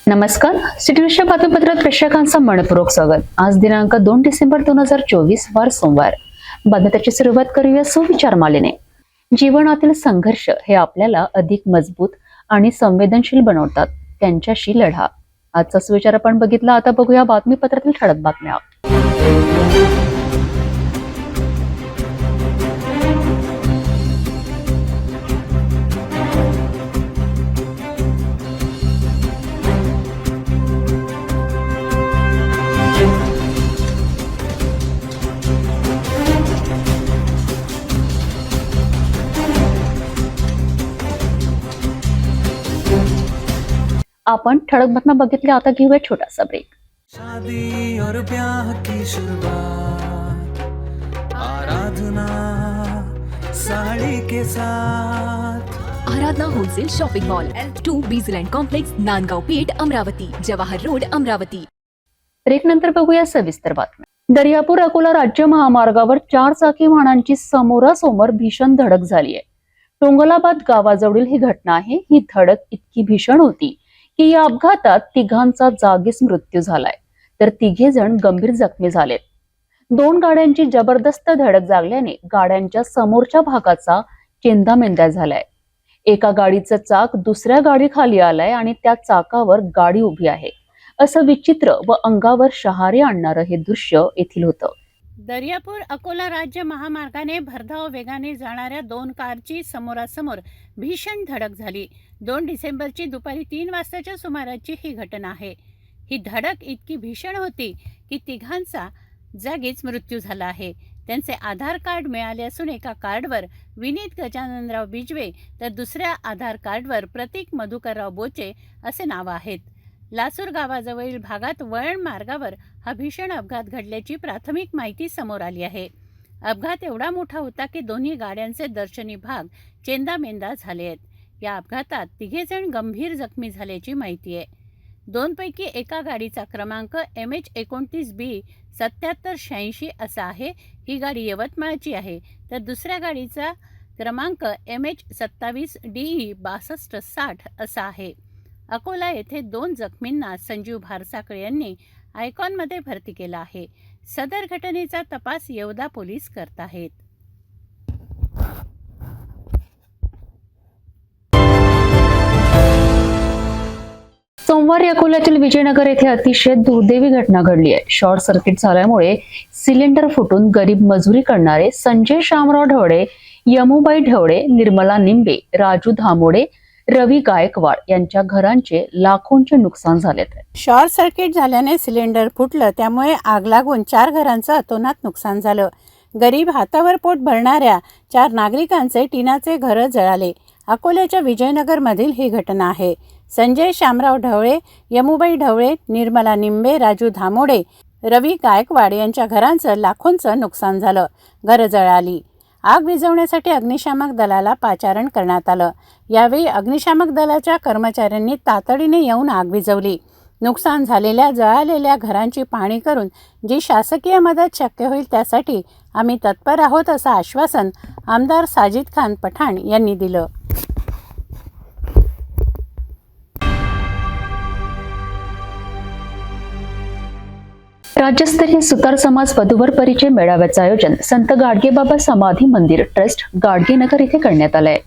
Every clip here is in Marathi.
नमस्कार. सिटीविश्व बातमीपत्रात प्रेक्षकांचं मनपूर्वक स्वागत. आज दिनांक 2 डिसेंबर 2024 वार सोमवार. बातमीची सुरुवात करूया सुविचार मालेने. जीवनातील संघर्ष हे आपल्याला अधिक मजबूत आणि संवेदनशील बनवतात. त्यांच्याशी लढा. आजचा सुविचार आपण बघितला. आता बघूया बातमीपत्रातील ठळक बातम्या. आपण ठळक बातम्या बघितल्या. आता घेऊया छोटासा ब्रेक. शादी और ब्याह की शुरुआत आराधना साड़ी के साथ. Aradhana wholesale shopping mall L2 बीझलँड complex, Nandgaon Peth, Amravati, Jawahar road, Amravati. Break नंतर बघूया सविस्तर बातम्या. दर्यापूर अकोला राज्य महामार्गावर 4 चाकी वाहनांची समोरासमोर भीषण धडक झाली आहे. टोंगलाबाद गावाजवळील ही घटना आहे. ही धडक इतकी भीषण होती की या अपघातात तिघांचा जागीच मृत्यू झालाय, तर तिघे जण गंभीर जखमी झालेत. 2 गाड्यांची जबरदस्त धडक लागल्याने गाड्यांच्या समोरच्या भागाचा चेंदामेंदा झालाय. एका गाडीचं चाक दुसऱ्या गाडी खाली आलाय आणि त्या चाकावर गाडी उभी आहे. असं विचित्र व अंगावर शहारे आणणारं हे दृश्य येथील होतं. दर्यापूर अकोला राज्य महामार्गाने भरधाव वेगाने जाणाऱ्या 2 कारची समोरासमोर भीषण धडक झाली. 2 डिसेंबरची दुपारी 3 वाजताच्या सुमाराची ही घटना आहे. ही धडक इतकी भीषण होती की तिघांचा जागीच मृत्यू झाला आहे. त्यांचे आधार कार्ड मिळाले असून एका कार्डवर विनीत गजाननराव बिजवे तर दुसऱ्या आधार कार्डवर प्रतीक मधुकरराव बोचे असे नाव आहेत. लासूर गावाजवळील भागात वळण मार्गावर हा भीषण अपघात घडल्याची प्राथमिक माहिती समोर आली आहे. अपघात एवढा मोठा होता की दोन्ही गाड्यांचे दर्शनी भाग चेंदामेंदा झाले आहेत. या अपघातात तिघेजण गंभीर जखमी झाल्याची माहिती आहे. 2 पैकी एका गाडीचा क्रमांक MH29B 7786 असा आहे. ही गाडी यवतमाळची आहे, तर दुसऱ्या गाडीचा क्रमांक MH27DE 6260 असा आहे. अकोला येथे 2 जखमींना संजीव भारसाकळे यांनी आयकॉनमध्ये भरती केला आहे. सदर घटनेचा तपास येवदा पोलीस करत आहेत. सोमवारी अकोल्यातील विजयनगर येथे अतिशय दुर्दैवी घटना घडली आहे. शॉर्ट सर्किट झाल्यामुळे सिलेंडर फुटून गरीब मजुरी करणारे संजय शामराव ढवळे, यमुबाई ढवळे, निर्मला निंबे, राजू धामोडे, रवी गायकवाड यांच्या घरांचे लाखोंचे नुकसान झाले. शॉर्ट सर्किट झाल्याने सिलेंडर फुटलं, त्यामुळे आग लागून 4 घरांचं अतोनात नुकसान झालं. गरीब हातावर पोट भरणाऱ्या 4 नागरिकांचे टिनाचे घरं जळाले. अकोल्याच्या विजयनगरमधील ही घटना आहे. संजय शामराव ढवळे, यमुबाई ढवळे, निर्मला निंबे, राजू धामोडे, रवी गायकवाड यांच्या घरांचं लाखोंचं नुकसान झालं. घरं जळाली. आग विझवण्यासाठी अग्निशामक दलाला पाचारण करण्यात आलं. यावेळी अग्निशामक दलाच्या कर्मचाऱ्यांनी तातडीने येऊन आग विझवली. नुकसान झालेल्या जळालेल्या घरांची पाहणी करून जी शासकीय मदत शक्य होईल त्यासाठी आम्ही तत्पर आहोत असं आश्वासन आमदार साजिद खान पठाण यांनी दिलं. राज्यस्तरीय सुतार समाज वधूवर परिचय मेळाव्याचं आयोजन संत गाडगेबाबा समाधी मंदिर ट्रस्ट गाडगेनगर येथे करण्यात आलंय.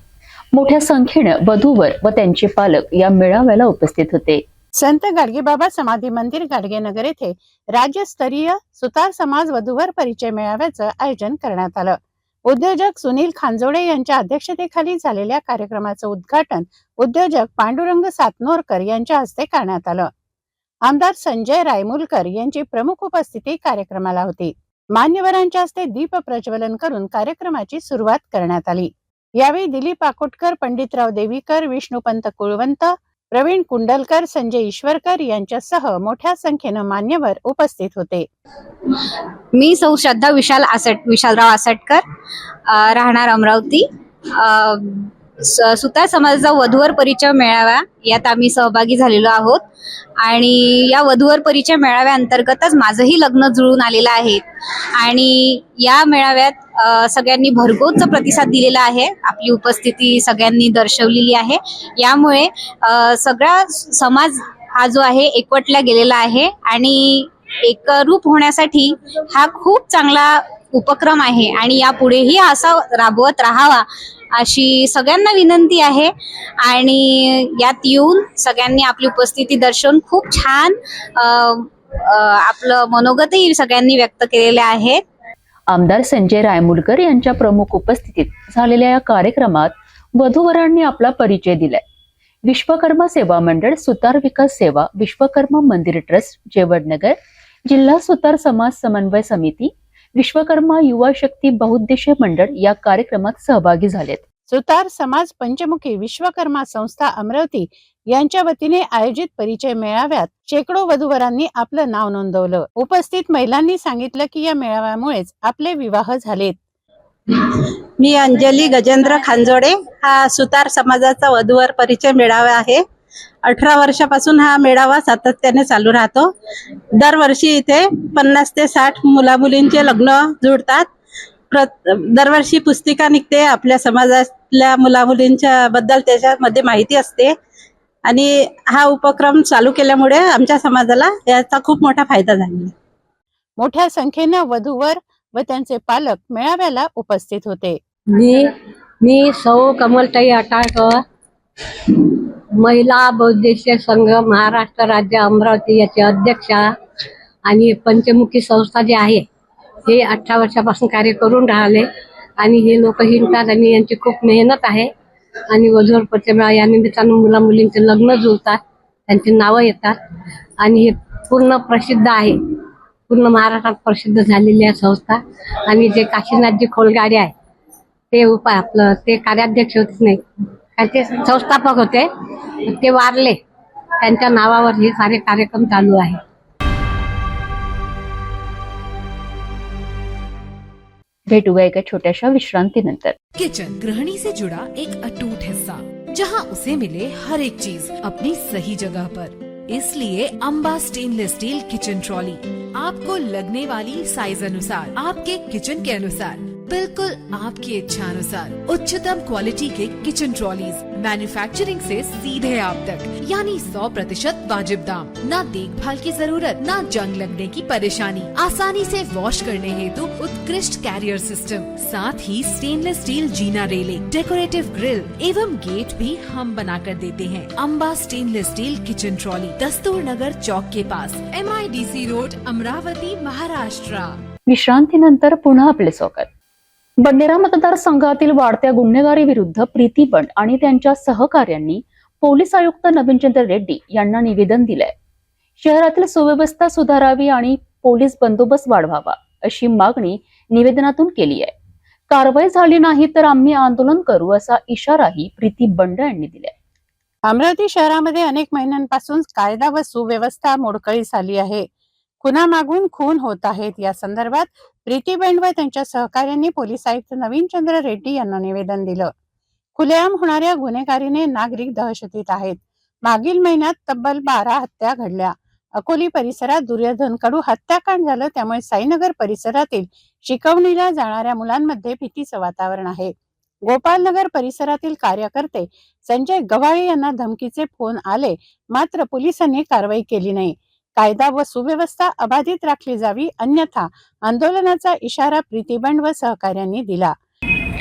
मोठ्या संख्येने वधूवर व त्यांचे पालक या मेळाव्याला उपस्थित होते. संत गाडगेबाबा समाधी मंदिर गाडगेनगर येथे राज्यस्तरीय सुतार समाज वधूवर परिचय मेळाव्याचं आयोजन करण्यात आलं. उद्योजक सुनील खांजोडे यांच्या अध्यक्षतेखाली झालेल्या कार्यक्रमाचं उद्घाटन उद्योजक पांडुरंग सातनोरकर यांच्या हस्ते करण्यात आलं. आमदार संजय रायमुलकर यांची प्रमुख उपस्थिती कार्यक्रमाला होती. मान्यवरांच्या हस्ते दीप प्रज्वलन करून कार्यक्रमाची सुरुवात करण्यात आली. यावेळी दिलीप आकोटकर, पंडितराव देवीकर, विष्णुपंत कुळवंत, प्रवीण कुंडलकर, संजय ईश्वरकर यांच्यासह मोठ्या संख्येनं मान्यवर उपस्थित होते. मी सौ श्रद्धा विशालराव आसटकर, राहणार अमरावती. सुतार समाजाचा वधूवर परिचय मेळावा यात आम्ही सहभागी झालेलो आहोत आणि या वधूवर परिचय मेळाव्या अंतर्गतच माझंही लग्न जुळून आलेलं आहे आणि या मेळाव्यात सगळ्यांनी भरघोस प्रतिसाद दिलेला आहे. आपली उपस्थिती सगळ्यांनी दर्शवलेली आहे. यामुळे सगळा समाज हा जो आहे एकवटला गेलेला आहे आणि एकरूप होण्यासाठी हा खूप चांगला उपक्रम आहे आणि यापुढेही असा राबवत राहावा अशी सगळ्यांना विनंती आहे. आणि यात येऊन सगळ्यांनी आपली उपस्थिती दर्शवून खूप छान आपलं मनोगतही सगळ्यांनी व्यक्त केलेले आहे. आमदार संजय रायमुलकर यांच्या प्रमुख उपस्थितीत झालेल्या या कार्यक्रमात वधूवरांनी आपला परिचय दिलाय. विश्वकर्मा सेवा मंडळ, सुतार विकास सेवा, विश्वकर्मा मंदिर ट्रस्ट, जेवडनगर, जिल्हा सुतार समाज समन्वय समिती, विश्वकर्मा युवा शक्ती बहुउद्देशीय मंडळ या कार्यक्रमात सहभागी झालेत. सुतार समाज पंचमुखी विश्वकर्मा संस्था अमरावती यांच्या वतीने आयोजित परिचय मेळाव्यात शेकडो वधूवरांनी आपलं नाव नोंदवलं. उपस्थित महिलांनी सांगितलं की या मेळाव्यामुळेच आपले विवाह झालेत. मी अंजली गजेंद्र खांजोडे. हा सुतार समाजाचा वधूवर परिचय मेळावा आहे. 18 वर्षापासून हा मेळावा सातत्याने चालू राहतो. दरवर्षी इथे 50 ते 60 मुला-मुलींचे लग्न जुळतात. दरवर्षी पुस्तिका निघते आपल्या समाजातल्या मुला-मुलींच्या बद्दल, त्याच्यामध्ये माहिती असते आणि हा उपक्रम चालू केल्यामुळे आमच्या समाजाला याचा खूप मोठा फायदा झाला. मोठ्या संख्येनं वधूवर व त्यांचे पालक मेळाव्याला उपस्थित होते. मी सौ कमलताई अटाळकर, महिला बहुउद्देशीय संघ महाराष्ट्र राज्य अमरावती याचे अध्यक्षा आणि पंचमुखी संस्था जी आहे हे 18 वर्षापासून कार्य करून राहिले आणि हे लोक हिंडतात आणि यांची खूप मेहनत आहे. आणि वधूवर परिचय मेळावा या निमित्तानं मुला मुलींचे लग्न जुळतात, त्यांची नावं येतात आणि हे पूर्ण प्रसिद्ध आहे. पूर्ण महाराष्ट्रात प्रसिद्ध झालेली आहे संस्था. आणि जे काशीनाथजी खोलगाडे आहे ते कार्याध्यक्ष होते, नाही ते संस्थापक होते, ते वारले. त्यांच्या नावावर हे सारे कार्यक्रम चालू आहे. भेटूया एका छोट्याशा विश्रांतीनंतर. किचन गृहिणी से जुड़ा एक अटूट हिस्सा, जहां उसे मिले हर एक चीज अपनी सही जगह पर. इसलिए Amba stainless steel kitchen trolley आपको लगने वाली साइज अनुसार, आपके किचन के अनुसार, बिल्कुल आपकी इच्छा अनुसार उच्चतम क्वालिटी के किचन ट्रॉलीज मैन्युफैक्चरिंग से सीधे आप तक, यानी 100% वाजिब दाम, ना देखभाल की जरूरत, ना जंग लगने की परेशानी, आसानी से वॉश करने हेतु उत्कृष्ट कैरियर सिस्टम, साथ ही स्टेनलेस स्टील जीना रेलिंग, डेकोरेटिव ग्रिल एवं गेट भी हम बना कर देते हैं. Amba stainless steel kitchen trolley, Dastur Nagar Chowk के पास, MIDC रोड, अमरावती, महाराष्ट्र. विश्रांतीनंतर पुन्हा आपले स्वागत. बंडेरा मतदारसंघातील वाढत्या गुन्हेगारी विरुद्ध प्रीती बंड आणि त्यांच्या सहकार्यांनी पोलीस आयुक्त नवीनचंद्र रेड्डी यांना निवेदन दिलंय. शहरातील सुव्यवस्था सुधारावी आणि पोलीस बंदोबस्त वाढवावा अशी मागणी निवेदनातून केली आहे. कारवाई झाली नाही तर आम्ही आंदोलन करू असा इशाराही प्रीती बंड यांनी दिलाय. अमरावती शहरामध्ये अनेक महिन्यांपासून कायदा व सुव्यवस्था मोडकळीस आली आहे. खुनामागून खून होत आहेत. या संदर्भात प्रीती बंड व त्यांच्या सहकार्यांनी पोलीस आयुक्त नवीनचंद्र रेड्डी यांना निवेदन दिलं. खुलेआम होणाऱ्या गुन्हेगारीने नागरिक दहशतीत आहेत. मागील महिन्यात तब्बल 12 हत्या घडल्या. अकोली परिसरात दुर्योधनकडू हत्याकांड झालं, त्यामुळे साईनगर परिसरातील शिकवणीला जाणाऱ्या मुलांमध्ये भीतीचं वातावरण आहे. गोपालनगर परिसरातील कार्यकर्ते संजय गव्हाळे यांना धमकीचे फोन आले, मात्र पोलिसांनी कारवाई केली नाही. कायदा व सुव्यवस्था अबाधित राखली जावी, अन्यथा आंदोलनाचा इशारा प्रीती बंड व सहकार्यांनी दिला.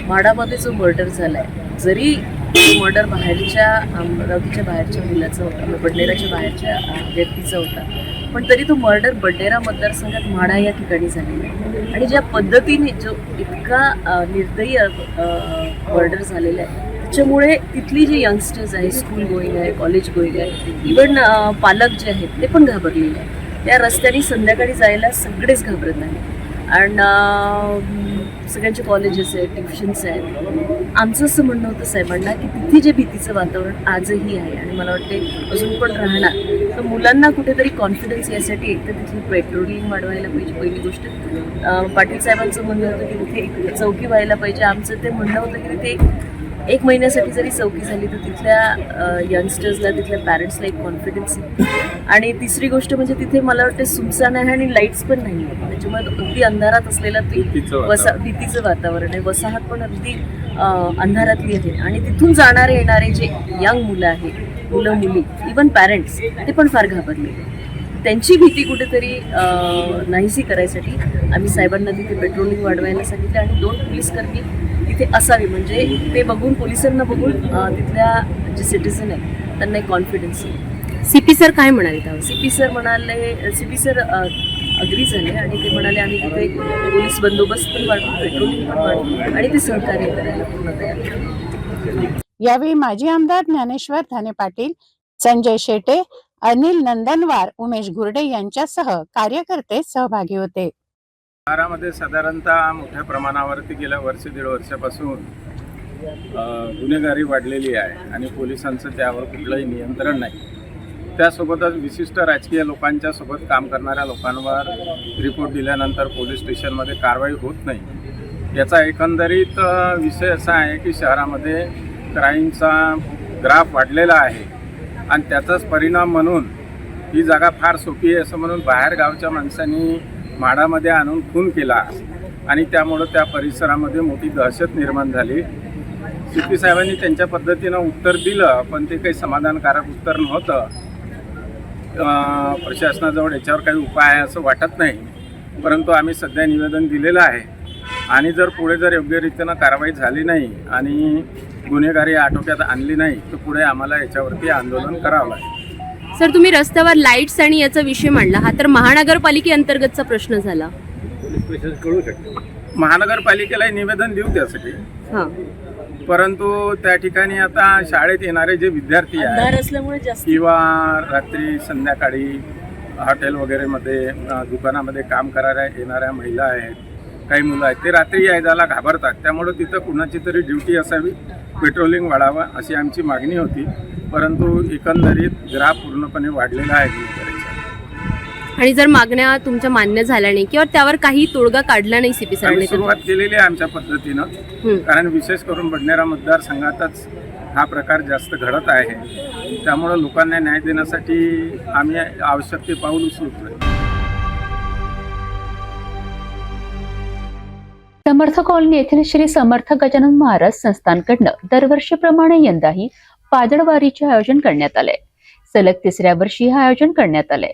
म्हाडामध्ये जो मर्डर झालाय, जरी मर्डर बाहेरच्या अमरावतीच्या बाहेरच्या मुलाचा होता, बडनेराच्या बाहेरच्या व्यक्तीचा होता, पण तरी तो मर्डर बडनेरा मतदारसंघात म्हाडा या ठिकाणी झालेला आहे. आणि ज्या पद्धतीने जो इतका निर्दयी मर्डर झालेला आहे, त्याच्यामुळे तिथली जी यंगस्टर्स आहे, स्कूल गोईंग आहे, कॉलेज गोईंग आहे, इवन पालक जे आहेत ते पण घाबरलेले आहेत. त्या रस्त्याने संध्याकाळी जायला सगळेच घाबरत आहेत. आणि सगळ्यांचे कॉलेजेस आहेत, ट्युशन्स आहेत. आमचं असं म्हणणं होतं साहेबांना की तिथे जे भीतीचं वातावरण आजही आहे आणि मला वाटते अजून पण राहणार, तर मुलांना कुठेतरी कॉन्फिडन्स यासाठी एक तर तिथली पेट्रोलिंग वाढवायला पाहिजे. पहिली गोष्ट पाटील साहेबांचं म्हणणं होतं की तिथे एक चौकी व्हायला पाहिजे. आमचं ते म्हणणं होतं की तिथे 1 महिन्यासाठी जरी चौकी झाली तर तिथल्या यंगस्टर्सला, तिथल्या पॅरेंट्सला एक कॉन्फिडन्स आहे. आणि तिसरी गोष्ट म्हणजे तिथे मला वाटते सुनसान आहे आणि लाईट्स पण नाही आहे, त्याच्यामुळे अगदी अंधारात असलेला भीतीचं वातावरण आहे. वसाहत पण अगदी अंधारातली आहे आणि तिथून जाणारे येणारे जे यंग मुलं आहेत मुलं मुली इवन पॅरेंट्स ते पण फार घाबरले. त्यांची भीती कुठेतरी नाहीशी करायसाठी आम्ही साहेबांना तिथे पेट्रोलिंग वाढवायला सांगितलं आणि 2 पोलीसकर्मी तिथे असावे, म्हणजे ते बघून पोलिसांना बघून तिथल्या जे सिटीजन आहेत त्यांना एक कॉन्फिडन्स येईल. सीपी सर काय म्हणाले त्यावेळेस? सीपी सर म्हणाले, सीपी सर अग्री झाले आणि ते म्हणाले आम्ही तिथे पोलीस बंदोबस्त पण वाढवू, पेट्रोलिंग पण वाढवू आणि ते सहकार्य करायला पूर्ण तयार आहे. यावेळी माजी आमदार ज्ञानेश्वर धने पाटील, संजय शेटे, अनिल नंदनवार, उमेश घुर्डे यांच्यासह कार्यकर्ते सहभागी होते. शहरामध्ये साधारणतः मोठ्या प्रमाणावरती गेल्या वर्ष दीड वर्षापासून गुन्हेगारी वाढलेली आहे आणि पोलिसांचं त्यावर कुठलंही नियंत्रण नाही. त्यासोबतच विशिष्ट राजकीय लोकांच्या सोबत काम करणाऱ्या लोकांवर रिपोर्ट दिल्यानंतर पोलीस स्टेशनमध्ये कारवाई होत नाही. याचा एकंदरीत विषय असा आहे की शहरामध्ये क्राईमचा ग्राफ वाढलेला आहे आणि त्याचाच परिणाम म्हणून ही जागा फार सोपी आहे असं म्हणून बाहेर गावच्या माणसांनी म्हाडामध्ये आणून खून केला आणि त्यामुळं त्या परिसरामध्ये मोठी दहशत निर्माण झाली. सीपी साहेबांनी त्यांच्या पद्धतीनं उत्तर दिलं, पण ते काही समाधानकारक उत्तर नव्हतं. प्रशासनाजवळ याच्यावर काही उपाय आहे असं वाटत नाही, परंतु आम्ही सध्या निवेदन दिलेलं आहे आणि जर पुढे जर योग्यरीतीनं कारवाई झाली नाही आणि गुन्हेगारी आटोक्यात आणली नाही तर पुढे आम्हाला याच्यावरती आंदोलन करावं लागेल. सर, तुम्ही रस्त्यावर लाईट्स आणि याचा विषय मांडला, हा तर महानगरपालिकेअंतर्गतचा प्रश्न झाला. महानगरपालिकेला निवेदन देऊ त्यासाठी, हां, परंतु त्या ठिकाणी आता शाळेत येणारे जे विद्यार्थी अंधार आहेत असल्यामुळे जास्त किंवा रात्री संध्याकाळी हॉटेल वगैरेमध्ये दुकानामध्ये काम करायला येणाऱ्या महिला आहेत, काही मुलं आहेत, ते रात्री यायला घाबरतात. त्यामुळं तिथं कुणाची तरी ड्युटी असावी, पेट्रोलिंग वाढावं अशी आमची मागणी होती, परंतु एकंदरीत ग्राफ पूर्णपणे वाढलेला आहे गुन्हेगारीचा. आणि जर मागण्या तुमच्या मान्य झाल्या नाही किंवा त्यावर काही तोडगा काढला नाही सीपी आम्ही साहेबांनी, सुरुवात केलेली आहे आमच्या पद्धतीनं, कारण विशेष करून बडनेरा मतदारसंघातच हा प्रकार जास्त घडत आहे. त्यामुळं लोकांना न्याय देण्यासाठी आम्ही आवश्यक ते पाऊल उचलतोय. समर्थ कॉलनी येथील श्री समर्थ गजानन महाराज संस्थानकडनं दरवर्षीप्रमाणे यंदाही पादळवारीचे आयोजन करण्यात आले. सलग 3ऱ्या वर्षी हे आयोजन करण्यात आले.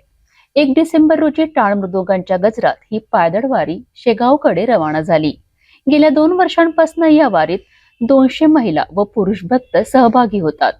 1 डिसेंबर रोजी टाळ मृदुंगांच्या गजरात ही पायदळ शेगावकडे रवाना झाली. गेल्या 2 वर्षांपासून या वारीत 200 महिला व पुरुष भक्त सहभागी होतात.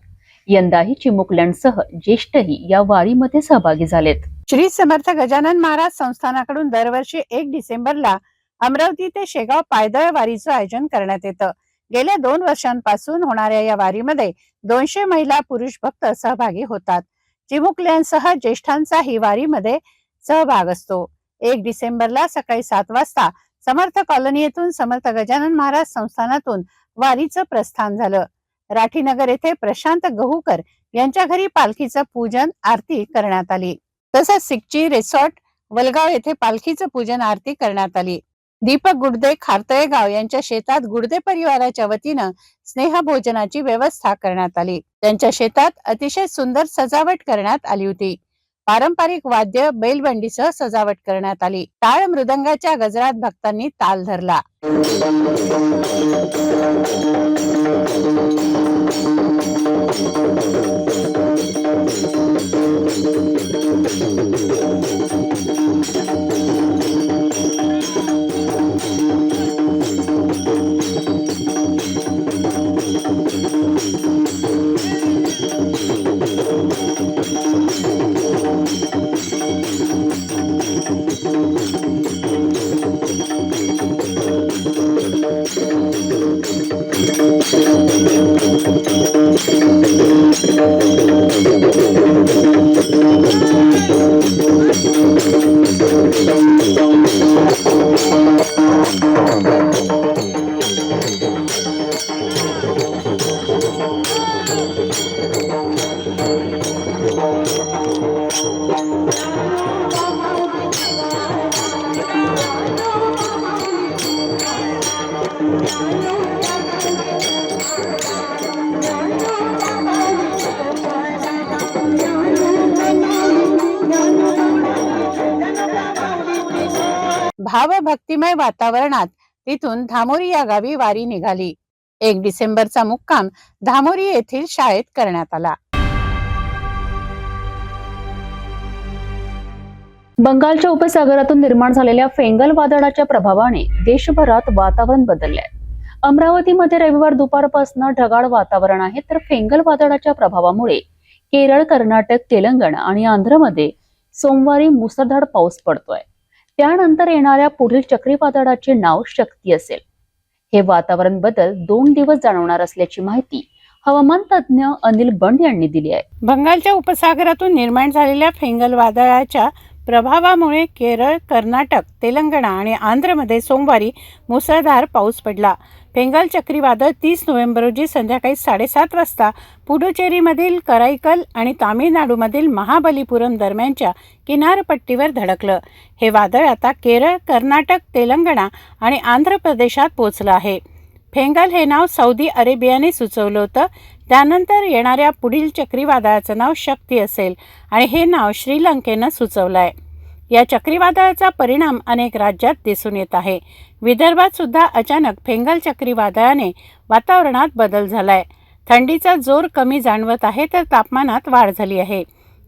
यंदाही चिमुकल्यांसह ज्येष्ठही या वारीमध्ये सहभागी झालेत. श्री समर्थ गजानन महाराज संस्थानाकडून दरवर्षी 1 डिसेंबरला अमरावती ते शेगाव पायदळ वारीचं आयोजन करण्यात येतं. गेल्या 2 वर्षांपासून होणाऱ्या या वारीमध्ये 200 महिला पुरुष भक्त सहभागी होतात. चिमुकल्यांसह ज्येष्ठांचाही वारीमध्ये सहभाग असतो. 1 डिसेंबरला सकाळी 7 वाजता समर्थ कॉलनी येथून समर्थ गजानन महाराज संस्थानातून वारीचं प्रस्थान झालं. राठीनगर येथे प्रशांत गहूकर यांच्या घरी पालखीचं पूजन आरती करण्यात आली. तसंच सिकची रिसॉर्ट वलगाव येथे पालखीचं पूजन आरती करण्यात आली. दीपक गुडदे खारतळेगाव यांच्या शेतात गुडदे परिवाराच्या वतीनं स्नेहभोजनाची व्यवस्था करण्यात आली. त्यांच्या शेतात अतिशय सुंदर सजावट करण्यात आली होती. पारंपरिक वाद्य बैलबंडीसह सजावट करण्यात आली. टाळ मृदंगाच्या गजरात भक्तांनी ताल धरला. भावभक्तिमय वातावरणात तिथून धामोरी या गावी वारी निघाली. 1 डिसेंबरचा मुक्काम धामोरी येथील शाळेत करण्यात आला. बंगालच्या उपसागरातून निर्माण झालेल्या फेंगल वादळाच्या प्रभावाने देशभरात वातावरण बदललंय. अमरावतीमध्ये रविवार दुपारपासून ढगाळ वातावरण आहे, तर फेंगल वादळाच्या प्रभावामुळे केरळ, कर्नाटक, तेलंगणा आणि आंध्रमध्ये सोमवारी मुसळधार पाऊस पडतोय. त्यानंतर येणाऱ्या पुढील चक्रीवादळाचे नाव शक्ती असेल. हे वातावरण बदल 2 दिवस जाणवणार असल्याची माहिती हवामान तज्ज्ञ अनिल बंड यांनी दिली आहे. बंगालच्या उपसागरातून निर्माण झालेल्या फेंगल वादळाच्या प्रभावामुळे केरळ, कर्नाटक, तेलंगणा आणि आंध्रमध्ये सोमवारी मुसळधार पाऊस पडला. फेंगल चक्रीवादळ 30 नोव्हेंबर रोजी संध्याकाळी 7:30 वाजता पुडुचेरीमधील कराईकल आणि तामिळनाडूमधील महाबलीपुरम दरम्यानच्या किनारपट्टीवर धडकलं. हे वादळ आता केरळ, कर्नाटक, तेलंगणा आणि आंध्र प्रदेशात पोहोचलं आहे. फेंगल हे नाव सौदी अरेबियाने सुचवलं होतं. त्यानंतर येणाऱ्या पुढील चक्रीवादळाचं नाव शक्ती असेल आणि हे नाव श्रीलंकेनं सुचवलं आहे. या चक्रीवादळाचा परिणाम अनेक राज्यात दिसून येत आहे. विदर्भात सुद्धा अचानक फेंगल चक्रीवादळाने वातावरणात बदल झालाय. थंडीचा जोर कमी जाणवत आहे, तर तापमानात वाढ झाली आहे.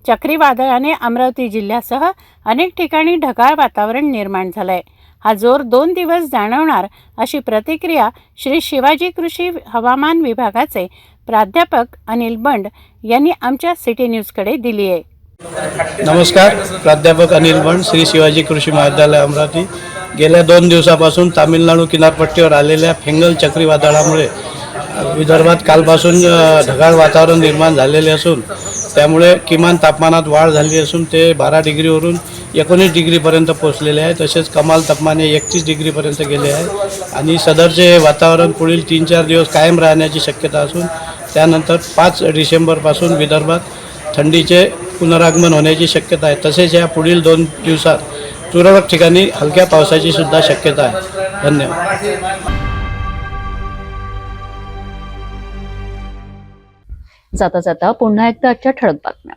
चक्रीवादळाने अमरावती जिल्ह्यासह अनेक ठिकाणी ढगाळ वातावरण निर्माण झालंय. हा जोर 2 दिवस जाणवणार अशी प्रतिक्रिया श्री शिवाजी कृषी हवामान विभागाचे प्राध्यापक अनिल बंड यांनी आमच्या सिटी न्यूजकडे दिली आहे. नमस्कार, प्राध्यापक अनिल बंड, श्री शिवाजी कृषी महाविद्यालय अमरावती. गेल्या 2 दिवसापासून तामिळनाडू किनारपट्टीवर आलेल्या फेंगल चक्रीवादळामुळे विदर्भात कालपासून ढगाळ वातावरण निर्माण झालेले असून त्यामुळे किमान तापमानात वाढ झाली असून ते 12 डिग्रीवरून 19 डिग्रीपर्यंत पोहोचलेले आहे. तसेच कमाल तापमान 31 डिग्रीपर्यंत गेले आहे आणि सदरचे वातावरण पुढील 3-4 दिवस कायम राहण्याची शक्यता असून त्यानंतर 5 डिसेंबरपासून विदर्भात थंडीचे पुनरागमन होण्याची शक्यता आहे. तसेच या पुढील 2 दिवसात तुरळक ठिकाणी हलक्या पावसाची सुद्धा शक्यता आहे. धन्यवाद. जाता जाता पुन्हा एकदा आजच्या ठळक बातम्या.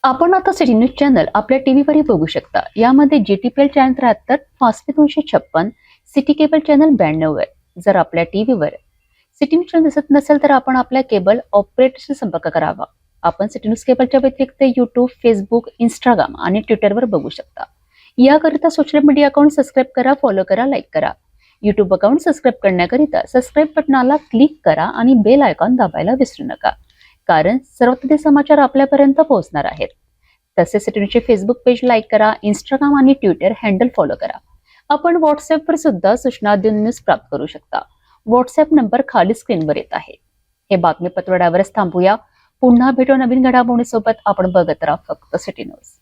आपण आता सिटी न्यूज चॅनल आपल्या टीव्हीवरही बघू शकता. यामध्ये GTPL channel 73, Fastway 256, city cable channel 92 आहे. जर आपल्या टीव्हीवर सिटी न्यूज चॅनल दिसत नसेल तर आपण आपल्या केबल ऑपरेटरशी संपर्क करावा. आपण सिटी न्यूज केबलच्या व्यतिरिक्त YouTube, फेसबुक, इंस्टाग्राम आणि ट्विटरवर बघू शकता. याकरिता सोशल मीडिया अकाउंट सबस्क्राईब करा, फॉलो करा, लाईक करा. YouTube अकाउंट सबस्क्राईब करण्याकरिता सबस्क्राईब बटनाला क्लिक करा आणि बेल आयकॉन दाबायला विसरू नका, कारण सर्वप्रथम समाचार आपल्यापर्यंत पोहोचणार आहेत. तसेच सिटी न्यूजचे फेसबुक पेज लाईक करा, इंस्टाग्राम आणि ट्विटर हँडल फॉलो करा. आपण व्हॉट्सअपवर सुद्धा सूचना देऊन न्यूज प्राप्त करू शकता. व्हॉट्सअप नंबर खाली स्क्रीनवर येत आहे. हे बातमीपत्र थांबूया. पुन्हा भेटू नवीन घडामोडीसोबत. आपण बघत राहा फक्त सिटी न्यूज.